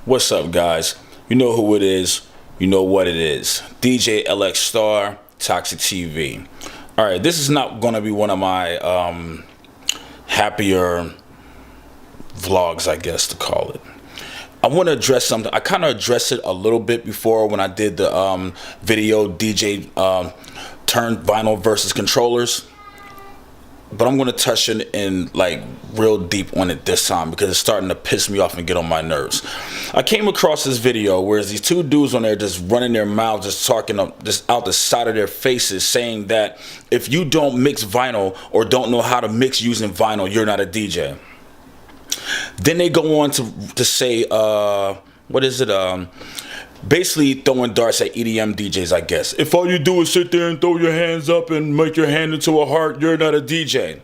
What's up, guys? You know who it is. You know what it is. DJ LX STARR, Toxic TV. Alright, this is not going to be one of my happier vlogs, I guess to call it. I want to address something. I kind of addressed it a little bit before when I did the video DJ turn vinyl versus controllers. But I'm going to touch in like real deep on it this time because it's starting to piss me off and get on my nerves. I came across this video where these two dudes on there just running their mouths, just talking up, just out the side of their faces, saying that if you don't mix vinyl or don't know how to mix using vinyl, you're not a DJ. Then they go on to say, what is it? Basically throwing darts at EDM DJs, I guess. If all you do is sit there and throw your hands up and make your hand into a heart, you're not a DJ.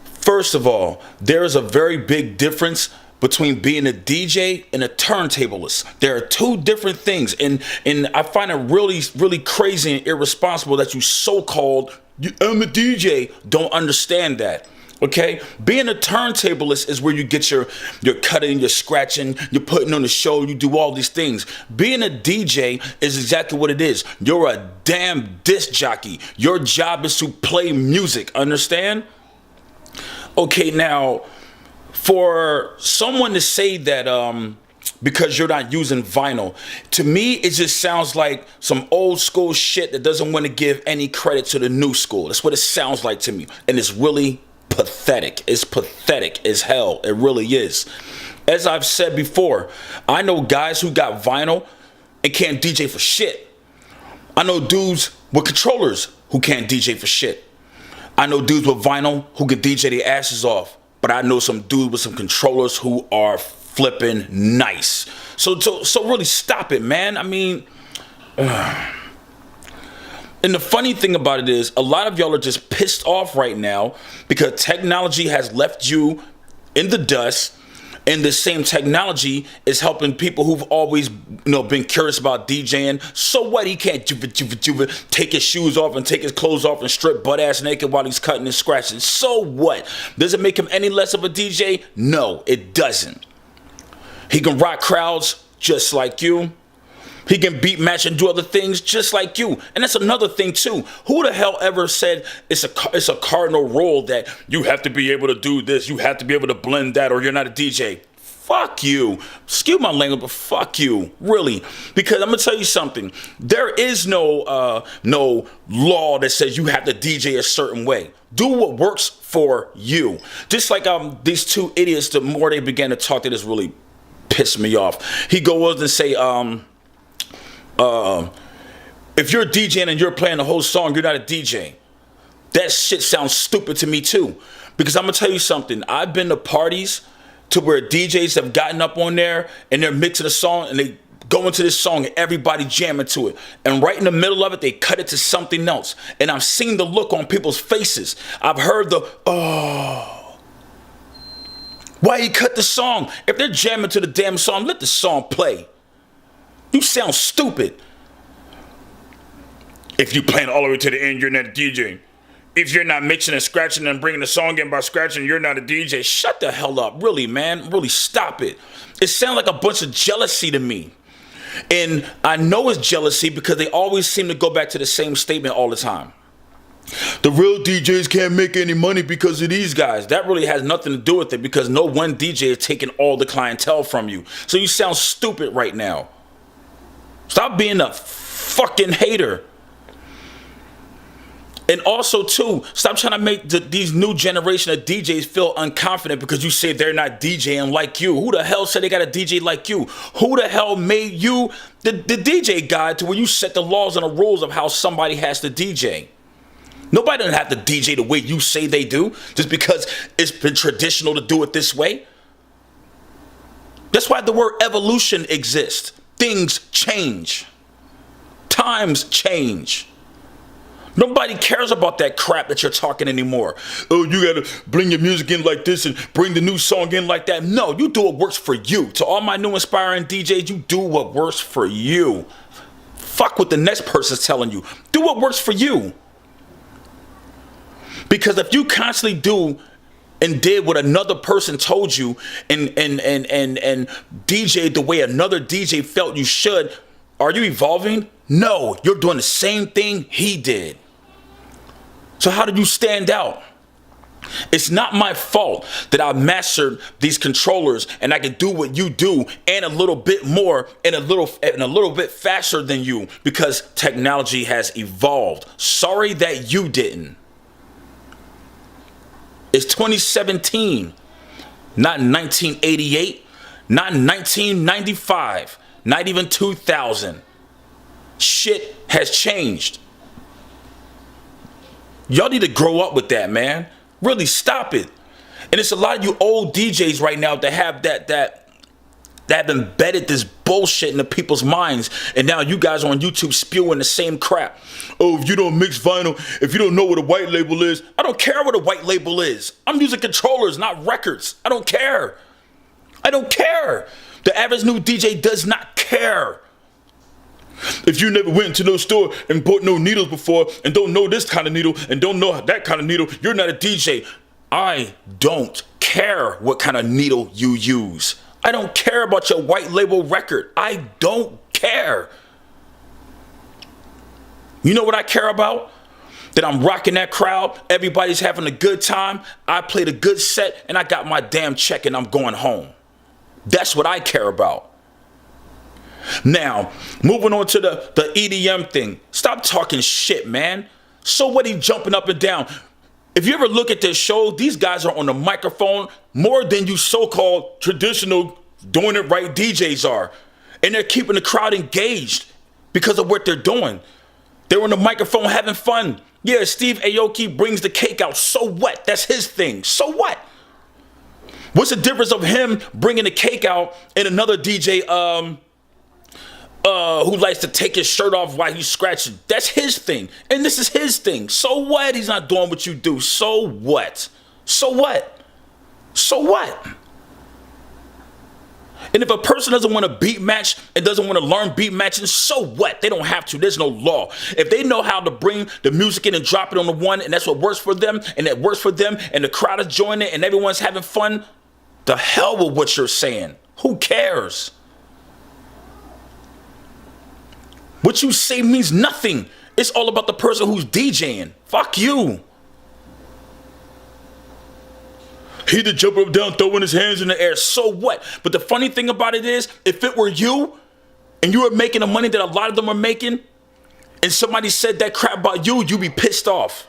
First of all, there is a very big difference between being a DJ and a turntablist. There are two different things, and I find it really crazy and irresponsible that you so-called I'm a DJ don't understand that. Okay, being a turntablist is where you get your cutting, your scratching, you're putting on the show, you do all these things. Being a DJ is exactly what it is. You're a damn disc jockey. Your job is to play music, understand? Okay, now, for someone to say that because you're not using vinyl, to me it just sounds like some old school shit that doesn't want to give any credit to the new school. That's what it sounds like to me, and it's really pathetic. It's pathetic as hell. It really is. As I've said before, I know guys who got vinyl and can't DJ for shit. I know dudes with controllers who can't DJ for shit. I know dudes with vinyl who can DJ their asses off. But I know some dudes with some controllers who are flipping nice. So really stop it, man. I mean, and the funny thing about it is, a lot of y'all are just pissed off right now because technology has left you in the dust, and the same technology is helping people who've always, been curious about DJing. So what? He can't take his shoes off and take his clothes off and strip butt ass naked while he's cutting and scratching. So what? Does it make him any less of a DJ? No, it doesn't. He can rock crowds just like you. He can beat match and do other things just like you. And that's another thing too. Who the hell ever said it's a cardinal rule that you have to be able to do this, you have to be able to blend that, or you're not a DJ? Fuck you. Excuse my language, but fuck you. Really. Because I'm going to tell you something. There is no law that says you have to DJ a certain way. Do what works for you. Just like these two idiots, the more they began to talk, they just really pissed me off. He goes and say, if you're DJing and you're playing the whole song, you're not a DJ. That shit sounds stupid to me too. Because I'm gonna tell you something. I've been to parties to where DJs have gotten up on there and they're mixing a song and they go into this song and everybody jamming to it. And right in the middle of it, they cut it to something else. And I've seen the look on people's faces. I've heard the, oh. Why you cut the song? If they're jamming to the damn song, let the song play. You sound stupid. If you playing all the way to the end, you're not a DJ. If you're not mixing and scratching and bringing the song in by scratching, you're not a DJ. Shut the hell up. Really, man. Really stop it. It sounds like a bunch of jealousy to me. And I know it's jealousy because they always seem to go back to the same statement all the time. The real DJs can't make any money because of these guys. That really has nothing to do with it because no one DJ is taking all the clientele from you. So you sound stupid right now. Stop being a fucking hater. And also, too, stop trying to make these new generation of DJs feel unconfident because you say they're not DJing like you. Who the hell said they got a DJ like you? Who the hell made you the DJ guide to where you set the laws and the rules of how somebody has to DJ? Nobody doesn't have to DJ the way you say they do just because it's been traditional to do it this way. That's why the word evolution exists. Things change. Times change. Nobody cares about that crap that you're talking anymore. Oh, you gotta bring your music in like this and bring the new song in like that. No, you do what works for you. To all my new inspiring DJs, you do what works for you. Fuck what the next person's telling you. Do what works for you. Because if you constantly do and did what another person told you and DJ'd the way another DJ felt you should, are you evolving? No, you're doing the same thing he did. So how did you stand out? It's not my fault that I mastered these controllers and I can do what you do and a little bit more and a little bit faster than you because technology has evolved. Sorry that you didn't. It's 2017, not 1988, not 1995, not even 2000. Shit has changed. Y'all need to grow up with that, man. Really stop it. And it's a lot of you old DJs right now that have that have embedded this bullshit into people's minds, and now you guys are on YouTube spewing the same crap. Oh, if you don't mix vinyl, if you don't know what a white label is, I don't care what a white label is. I'm using controllers, not records. I don't care. I don't care. The average new DJ does not care. If you never went into no store and bought no needles before and don't know this kind of needle and don't know that kind of needle, you're not a DJ. I don't care what kind of needle you use. I don't care about your white label record. I don't care. You know what I care about? That I'm rocking that crowd. Everybody's having a good time. I played a good set and I got my damn check and I'm going home. That's what I care about. Now, moving on to the EDM thing. Stop talking shit, man. So what, he jumping up and down? If you ever look at this show, these guys are on the microphone more than you so-called traditional doing it right DJs are. And they're keeping the crowd engaged because of what they're doing. They're on the microphone having fun. Yeah, Steve Aoki brings the cake out. So what? That's his thing. So what? What's the difference of him bringing the cake out and another DJ who likes to take his shirt off while he's scratching? That's his thing. And this is his thing. So what? He's not doing what you do. So what? So what? So what? And if a person doesn't want to beat match and doesn't want to learn beat matching, so what? They don't have to. There's no law. If they know how to bring the music in and drop it on the one, and that's what works for them, and that works for them, and the crowd is joining it, and everyone's having fun, the hell with what you're saying. Who cares? What you say means nothing. It's all about the person who's DJing. Fuck you. He to jump up down, throwing his hands in the air. So what? But the funny thing about it is, if it were you, and you were making the money that a lot of them are making, and somebody said that crap about you, you'd be pissed off.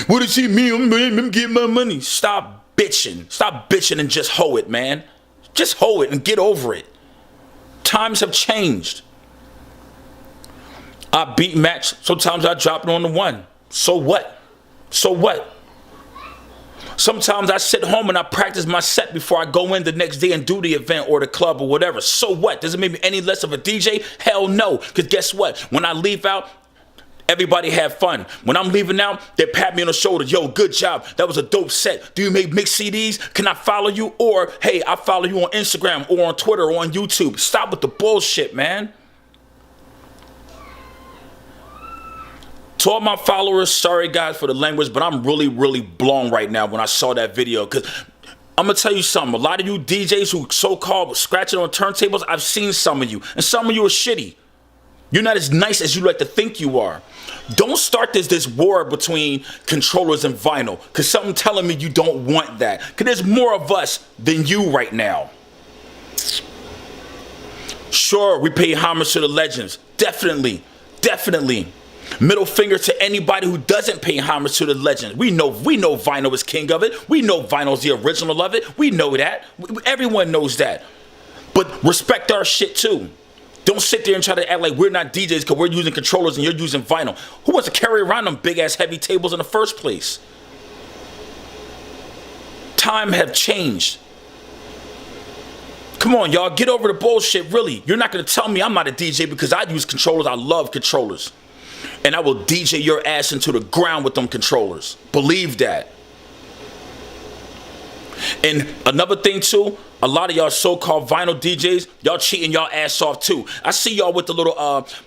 What does he mean? I'm getting my money. Stop bitching. Stop bitching and just hoe it, man. Just hoe it and get over it. Times have changed. I beat match. Sometimes I drop it on the one. So what? So what? Sometimes I sit home and I practice my set before I go in the next day and do the event or the club or whatever. So what? Does it make me any less of a DJ? Hell no. Because guess what? When I leave out, everybody have fun. When I'm leaving out, they pat me on the shoulder. Yo, good job. That was a dope set. Do you make mix CDs? Can I follow you? Or, hey, I follow you on Instagram or on Twitter or on YouTube. Stop with the bullshit, man. To all my followers, sorry guys for the language, but I'm really, really blown right now when I saw that video. Because I'm going to tell you something. A lot of you DJs who so-called scratching on turntables, I've seen some of you. And some of you are shitty. You're not as nice as you like to think you are. Don't start this war between controllers and vinyl. Because something telling me you don't want that. Because there's more of us than you right now. Sure, we pay homage to the legends. Definitely. Definitely. Middle finger to anybody who doesn't pay homage to the legend. We know vinyl is king of it. We know vinyl's the original of it. We know that. Everyone knows that. But respect our shit too. Don't sit there and try to act like we're not DJs because we're using controllers and you're using vinyl. Who wants to carry around them big ass heavy tables in the first place? Time have changed. Come on, y'all, get over the bullshit, really. You're not going to tell me I'm not a DJ because I use controllers. I love controllers. And I will DJ your ass into the ground with them controllers. Believe that. And another thing too, a lot of y'all so-called vinyl DJs, y'all cheating y'all ass off too. I see y'all with the little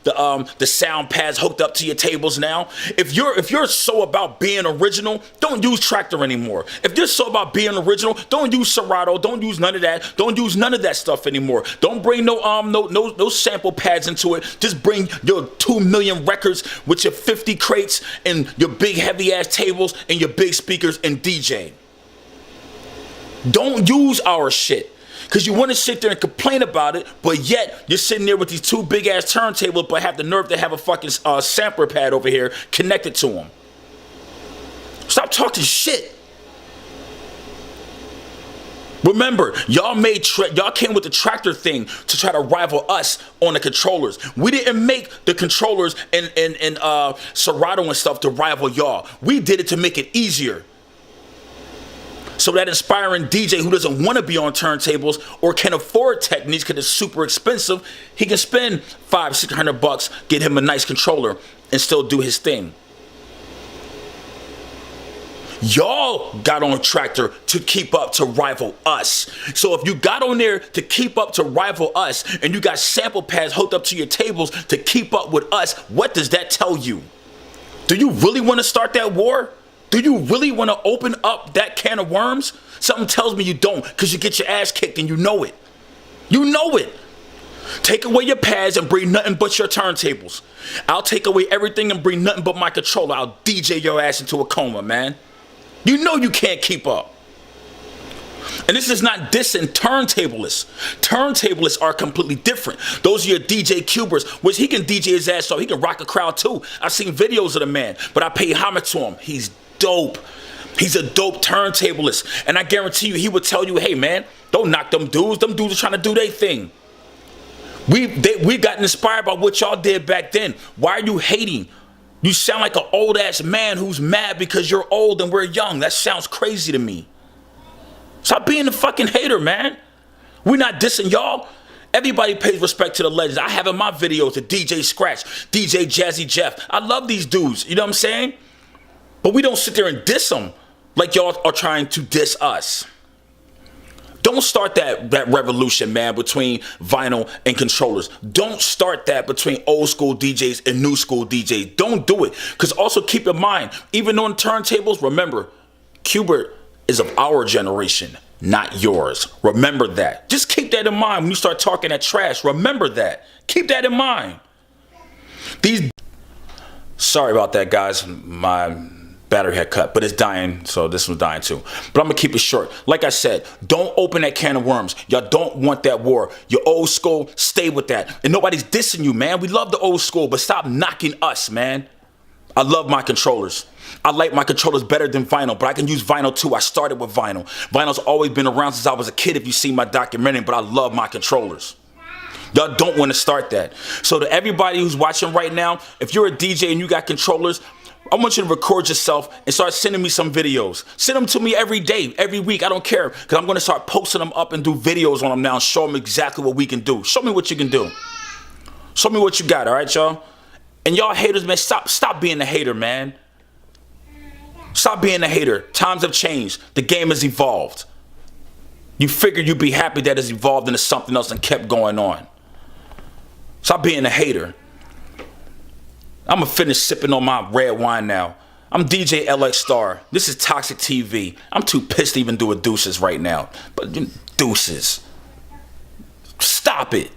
the sound pads hooked up to your tables now. If you're so about being original, don't use Tractor anymore. If you're so about being original, don't use Serato. Don't use none of that. Don't use none of that stuff anymore. Don't bring no sample pads into it. Just bring your 2 million records with your 50 crates and your big heavy ass tables and your big speakers and DJ. Don't use our shit. Because you want to sit there and complain about it, but yet you're sitting there with these 2 big ass turntables, but have the nerve to have a fucking sampler pad over here connected to them. Stop talking shit. Remember, y'all came with the Tractor thing to try to rival us on the controllers. We didn't make the controllers and Serato and stuff to rival y'all. We did it to make it easier. So that inspiring DJ who doesn't want to be on turntables or can afford Techniques because it's super expensive, he can spend $500-600, get him a nice controller, and still do his thing. Y'all got on Tractor to keep up to rival us. So if you got on there to keep up to rival us and you got sample pads hooked up to your tables to keep up with us, what does that tell you? Do you really want to start that war? Do you really want to open up that can of worms? Something tells me you don't, because you get your ass kicked and you know it. You know it. Take away your pads and bring nothing but your turntables. I'll take away everything and bring nothing but my controller. I'll DJ your ass into a coma, man. You know you can't keep up. And this is not dissing turntablists. Turntablists are completely different. Those are your DJ Cubers, which he can DJ his ass off. He can rock a crowd too. I've seen videos of the man, but I pay homage to him. He's dope. He's a dope turntablist. And I guarantee you, he would tell you, hey man, don't knock them dudes. Them dudes are trying to do their thing. We got inspired by what y'all did back then. Why are you hating? You sound like an old ass man who's mad because you're old and we're young. That sounds crazy to me. Stop being a fucking hater, man. We're not dissing y'all. Everybody pays respect to the legends. I have in my videos the DJ Scratch, DJ Jazzy Jeff. I love these dudes. You know what I'm saying? But we don't sit there and diss them like y'all are trying to diss us. Don't start that revolution, man, between vinyl and controllers. Don't start that between old school DJs and new school DJs. Don't do it. Because also keep in mind, even on turntables, remember, Qbert is of our generation, not yours. Remember that. Just keep that in mind when you start talking that trash. Remember that. Keep that in mind. Sorry about that, guys. My battery had cut, but it's dying, so this one's dying too. But I'm gonna keep it short. Like I said, don't open that can of worms. Y'all don't want that war. Your old school, stay with that. And nobody's dissing you, man. We love the old school, but stop knocking us, man. I love my controllers. I like my controllers better than vinyl, but I can use vinyl too. I started with vinyl. Vinyl's always been around since I was a kid, if you see my documentary, but I love my controllers. Y'all don't want to start that. So to everybody who's watching right now, if you're a DJ and you got controllers, I want you to record yourself and start sending me some videos. Send them to me every day, every week. I don't care, because I'm going to start posting them up and do videos on them now and show them exactly what we can do. Show me what you can do. Show me what you got, all right, y'all? And y'all haters, man, stop being a hater, man. Stop being a hater. Times have changed. The game has evolved. You figured you'd be happy that it's evolved into something else and kept going on. Stop being a hater. I'm going to finish sipping on my red wine now. I'm DJ LX STARR. This is Toxic TV. I'm too pissed to even do a deuces right now. But deuces. Stop it.